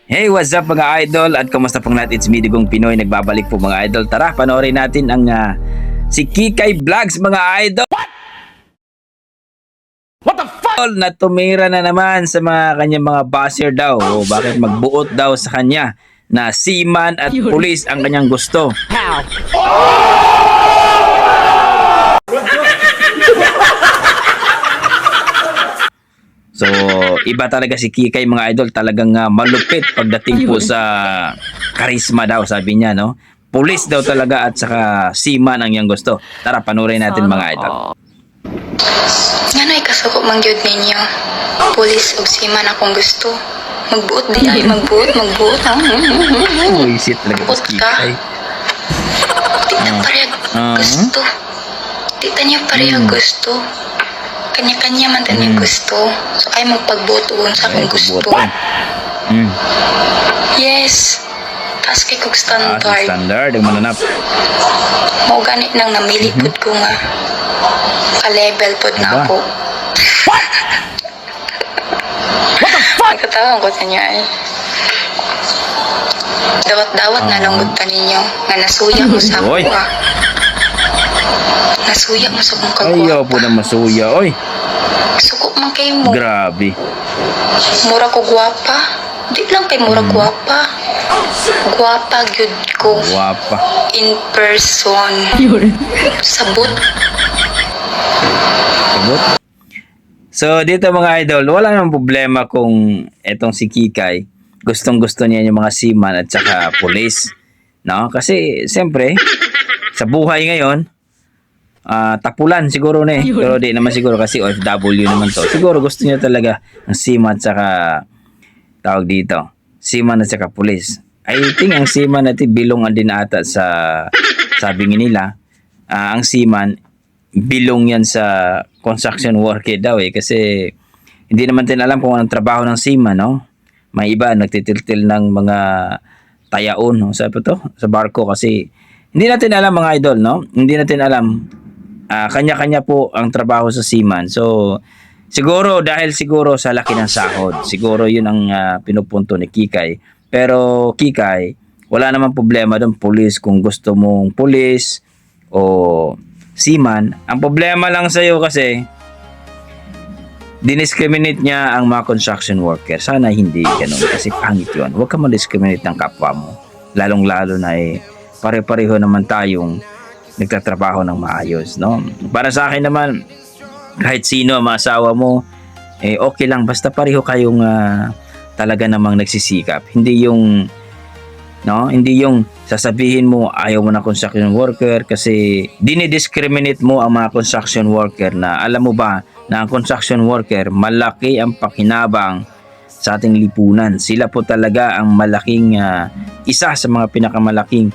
Hey, what's up mga idol? At kumusta pong lahat? It's me, Digong Pinoy. Nagbabalik po mga idol. Tara, panoorin natin ang si Kikay Vlogs mga idol. What the fuck? Na tumira na naman sa mga kanyang mga basher daw. O bakit magbuot daw sa kanya na seaman at pulis ang kanyang gusto. So, iba talaga si Kikay mga idol, talagang malupit pagdating po sa karisma daw, sabi niya, no? Pulis daw talaga at saka seaman ang iyang gusto. Tara, panurin natin mga idol. Ngano'y kasuko mangyod ninyo. Pulis o seaman akong gusto. Magbuot di ay magbuot. Buisit talaga Buot si ka. Kikay. Di na parehag gusto. Di ta niya parehag gusto. Kanya-kanya man ta niya gusto. So ay magpagbuot sa akong gusto. Yes. Taas kay kong standard. Standard, ang mananap. Mau ganit nang namili pud ko nga. Ka-level pod na ako. Nagkatawang ko sa niya eh. Dawat-dawat na lang ta ninyo. Nga nasuya mo sa ako Oy. Nasuya mo sa kong kagwapa. Ayaw po na masuya, oy. Suko man kay mo. Grabe. Mura ko gwapa. Di lang kay mura gwapa. Gwapa gyud ko. Wapa. In person. Sabot. Sabot. So dito mga idol, wala namang problema kung etong si Kikay gustong-gusto niya yung mga seaman at saka police, no? Kasi siyempre sa buhay ngayon, tapulan siguro na eh. Pero di naman siguro kasi OFW naman to. Siguro gusto niya talaga ng seaman at saka tawag dito, seaman at saka police. I think ang seaman natin bilong din ata sa sabi nila, ang seaman bilong yan sa construction worker daw eh, kasi hindi naman din alam kung anong trabaho ng seaman, no? May iba nagtitiltil ng mga tayaon, no? Sa to sa barko, kasi hindi natin alam mga idol, no? Hindi natin alam, kanya-kanya po ang trabaho sa seaman. So siguro dahil siguro sa laki ng sahod, siguro yun ang pinupunto ni Kikay. Pero Kikay, wala namang problema doon, police, kung gusto mong police o seaman. Ang problema lang sa iyo kasi diniscriminate niya ang mga construction worker. Sana hindi ganun kasi pangit yun. Huwag ka ma-discriminate ng kapwa mo. Lalong-lalo na pare-pareho naman tayong nagtatrabaho ng maayos, no? Para sa akin naman, kahit sino ang asawa mo, okay lang basta pareho kayong talaga namang nagsisikap. Hindi yung sasabihin mo ayaw mo na construction worker kasi dinidiscriminate mo ang mga construction worker, na alam mo ba na ang construction worker malaki ang pakinabang sa ating lipunan. Sila po talaga ang malaking isa sa mga pinakamalaking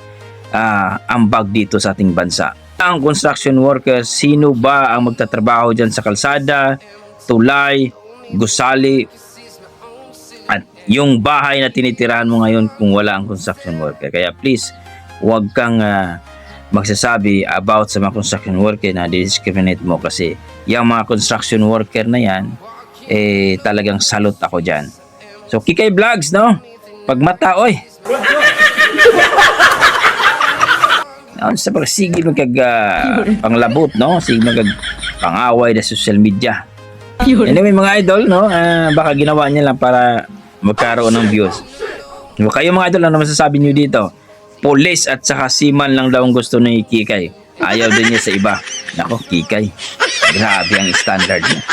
ambag dito sa ating bansa. Ang construction worker, sino ba ang magtatrabaho dyan sa kalsada, tulay, gusali, at yung bahay na tinitirahan mo ngayon kung wala ang construction worker? Kaya please, huwag kang magsasabi about sa mga construction worker na discriminate mo, kasi yung mga construction worker na yan, talagang salute ako dyan. So Kikay Vlogs, no? Pagmata, oy! Sa pagsigil magkag panglabot, no? Sige magkag pangaway na social media. Anyway mga idol, no? Baka ginawa niya lang para magkaroon ng views. Kayo mga idol, ano masasabi niyo dito? Police at saka seaman lang daw ang gusto ni Kikay. Ayaw din niya sa iba. Nako, Kikay, grabe ang standard niya.